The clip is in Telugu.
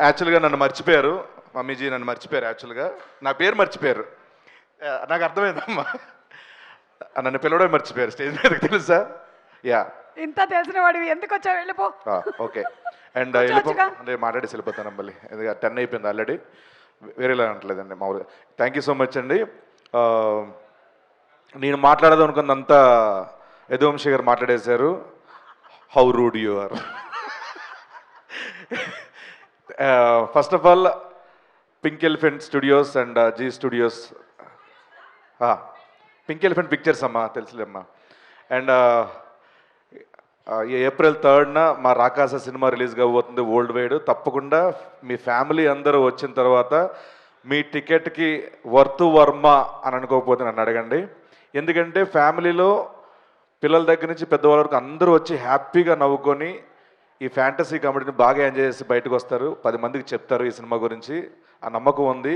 యాక్చువల్గా నన్ను మర్చిపోయారు, మమ్మీజీ నన్ను మర్చిపోయారు. యాక్చువల్గా నా పేరు మర్చిపోయారు. నాకు అర్థమైందమ్మా, నన్ను పిలవడం మర్చిపోయారు స్టేజ్ మీదకి, తెలుసా? యా, ఇంత తెలిసిన వాడివి ఎందుకు వచ్చావు? వెళ్ళిపో. ఓకే. అండ్ కూర్చోవచ్చుగా. అంటే మాట్లాడేసి వెళ్ళిపోతాను మళ్ళీ, ఎందుకంటే 10 అయిపోయింది ఆల్రెడీ, వేరేలా అంటలేదండి మామూలుగా. థ్యాంక్ యూ సో మచ్ అండి. నేను మాట్లాడదాం అనుకున్నంతా యదువంశీ గారు మాట్లాడేశారు. How rude you are. First of all Pink Elephant Studios and Zee Studios, Pink Elephant Pictures అమ్మా, తెలుసులేమ్మా. అండ్ ఏప్రిల్ 3rd మా రాకాస సినిమా రిలీజ్ కాబోతుంది వరల్డ్ వైడ్. తప్పకుండా మీ ఫ్యామిలీ అందరూ వచ్చిన తర్వాత మీ టికెట్కి వర్త్ వర్మ అని అనుకోకపోతే నన్ను అడగండి. ఎందుకంటే ఫ్యామిలీలో పిల్లల దగ్గర నుంచి పెద్దవాళ్ళ వరకు అందరూ వచ్చి హ్యాపీగా నవ్వుకొని ఈ ఫ్యాంటసీ కామెడీని బాగా ఎంజాయ్ చేసి బయటకు వస్తారు. 10 మందికి చెప్తారు ఈ సినిమా గురించి, ఆ నమ్మకం ఉంది.